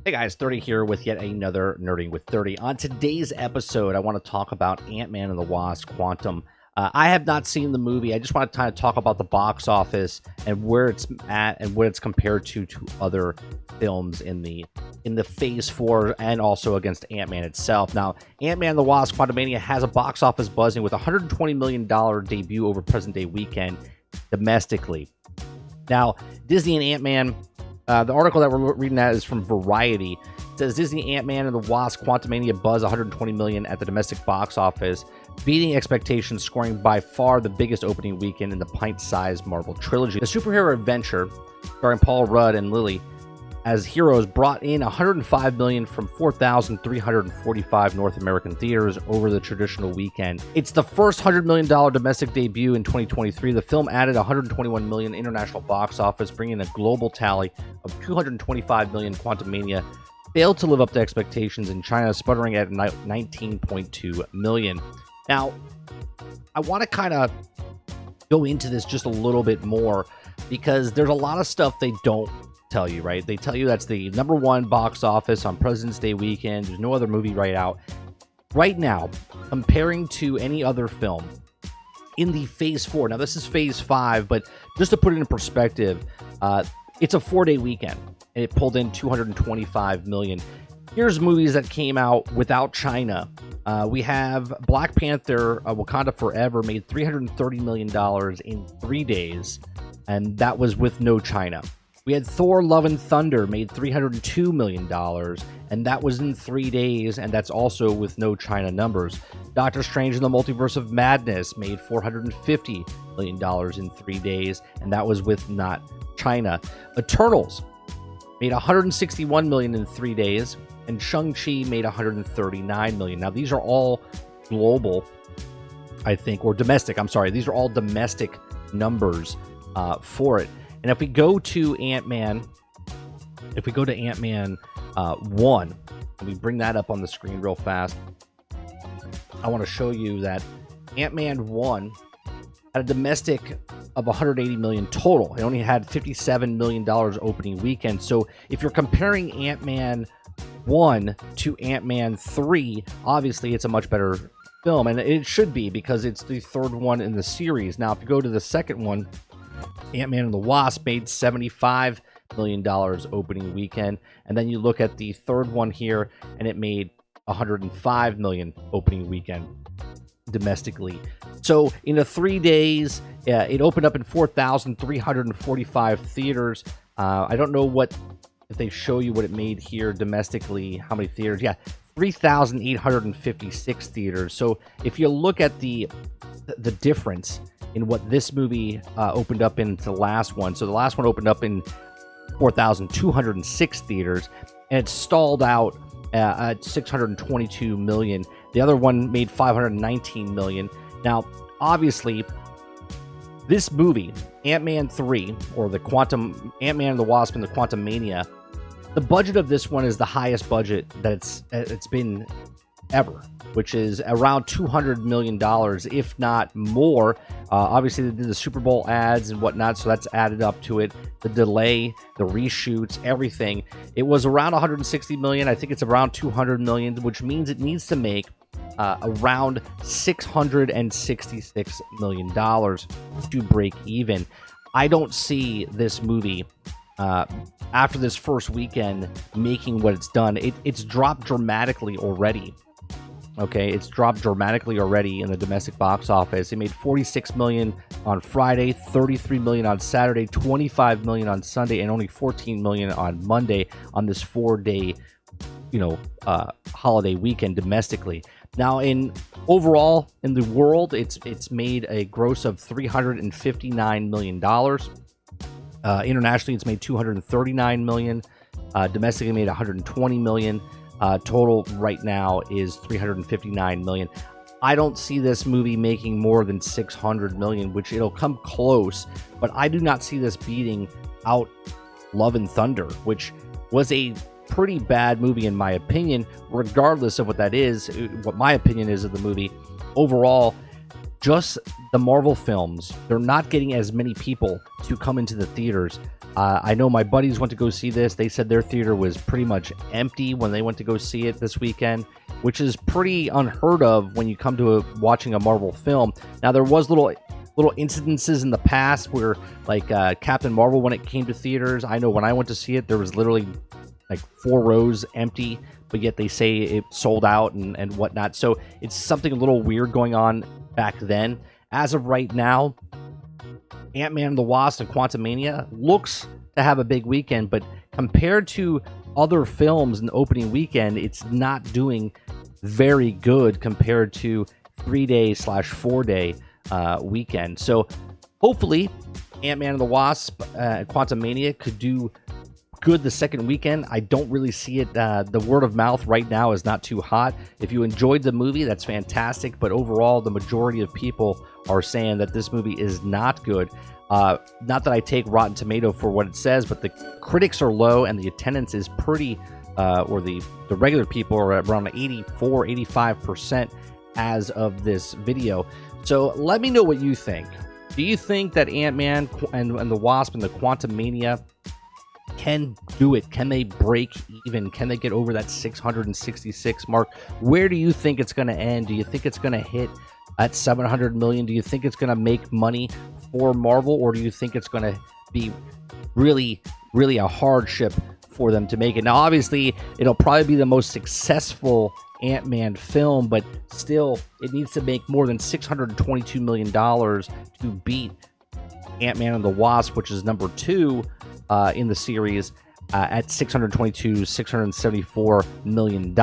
Hey guys, 30 here with yet another Nerding with 30. On today's episode, I want to talk about Ant-Man and the Wasp: Quantum. I have not seen the movie. I just want to kind of talk about the box office and where it's at and what it's compared to other films in the Phase 4 and also against Ant-Man itself. Now, Ant-Man and the Wasp: Quantumania has a box office buzzing with a $120 million debut over present day weekend domestically. Now, Disney and Ant-Man. The article that we're reading at is from Variety. It says Disney Ant-Man and the Wasp: Quantumania buzz $120 million at the domestic box office, beating expectations, scoring by far the biggest opening weekend in the pint-sized Marvel trilogy. The superhero adventure, starring Paul Rudd and Lily as heroes, brought in $105 million from 4,345 North American theaters over the traditional weekend. It's the first $100 million domestic debut in 2023. The film added $121 million international box office, bringing a global tally of $225 million. Quantumania failed to live up to expectations in China, sputtering at $19.2 million. Now, I want to kind of go into this just a little bit more because there's a lot of stuff they don't tell you, right? They tell you that's the #1 box office on President's Day weekend. There's no other movie right out. Right now, comparing to any other film in the Phase 4, now this is Phase 5, but just to put it in perspective, it's a 4-day weekend, and it pulled in $225 million. Here's movies that came out without China. We have Black Panther, Wakanda Forever, made $330 million in 3 days, and that was with no China. We had Thor: Love and Thunder, made $302 million, and that was in 3 days, and that's also with no China numbers. Doctor Strange in the Multiverse of Madness made $450 million in 3 days, and that was with not China. Eternals made $161 million in 3 days, and Shang-Chi made $139 million. Now, these are all global, I think, or domestic. I'm sorry. These are all domestic numbers for it. And if we go to Ant-Man, 1, and we bring that up on the screen real fast, I want to show you that Ant-Man 1 had a domestic of $180 million total. It only had $57 million opening weekend. So if you're comparing Ant-Man 1 to Ant-Man 3, obviously it's a much better film, and it should be because it's the third one in the series. Now, if you go to the second one, Ant-Man and the Wasp made $75 million opening weekend, and then you look at the third one here, and it made $105 million opening weekend domestically. So in the 3 days, it opened up in 4,345 theaters. I don't know if they show you what it made here domestically, how many theaters. Yeah, 3,856 theaters. So if you look at the difference in what this movie opened up in the last one. So the last one opened up in 4,206 theaters, and it stalled out at $622 million. The other one made $519 million. Now, obviously, this movie, Ant-Man 3, or the Ant-Man and the Wasp and the Quantumania, the budget of this one is the highest budget that it's been ever, which is around $200 million, if not more. Obviously, they did the Super Bowl ads and whatnot, so that's added up to it. The delay, the reshoots, everything. It was around $160 million. I think it's around $200 million, which means it needs to make around $666 million to break even. I don't see this movie after this first weekend making what it's done. It's dropped dramatically already. Okay, it's dropped dramatically already in the domestic box office. It made $46 million on Friday, $33 million on Saturday, $25 million on Sunday, and only $14 million on Monday on this 4-day, holiday weekend domestically. Now, overall in the world, it's made a gross of $359 million. Internationally, it's made $239 million. Domestically, made $120 million. Total right now is $359 million. I don't see this movie making more than $600 million, which it'll come close, but I do not see this beating out Love and Thunder, which was a pretty bad movie in my opinion, regardless of what that is, what my opinion is of the movie. Overall, just the Marvel films, they're not getting as many people to come into the theaters I know my buddies went to go see this. They said their theater was pretty much empty when they went to go see it this weekend, which is pretty unheard of when you come to watching a Marvel film. Now, there was little incidences in the past where, like, Captain Marvel, when it came to theaters, I know when I went to see it, there was literally like 4 rows empty, but yet they say it sold out and whatnot. So it's something a little weird going on back then. As of right now, Ant-Man and the Wasp and Quantumania looks to have a big weekend, but compared to other films in the opening weekend, it's not doing very good compared to 3-day/4-day weekend. So hopefully Ant-Man and the Wasp Quantumania could do good the second weekend. I don't really see it. The word of mouth right now is not too hot. If you enjoyed the movie, that's fantastic, but overall the majority of people are saying that this movie is not good. Not that I take Rotten Tomato for what it says, but the critics are low and the attendance is pretty, or the regular people are around 84-85% as of this video. So let me know what you think. Do you think that Ant-Man and the Wasp and the Quantumania can do it? Can they break even? Can they get over that 666 mark? Where do you think it's going to end? Do you think it's going to hit at 700 million? Do you think it's going to make money for Marvel, or do you think it's going to be really, really a hardship for them to make it? Now, obviously, it'll probably be the most successful Ant-Man film, but still, it needs to make more than $622 million to beat Ant-Man and the Wasp, which is number 2 in the series at $674 million.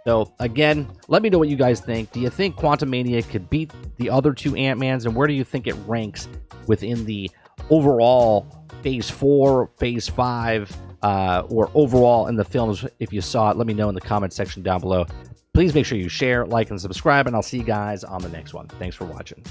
So again, let me know what you guys think. Do you think Quantumania could beat the other 2 Ant-Mans, and where do you think it ranks within the overall Phase 4, Phase 5, or overall in the films? If you saw it, let me know in the comment section down below. Please make sure you share, like, and subscribe, and I'll see you guys on the next one. Thanks for watching.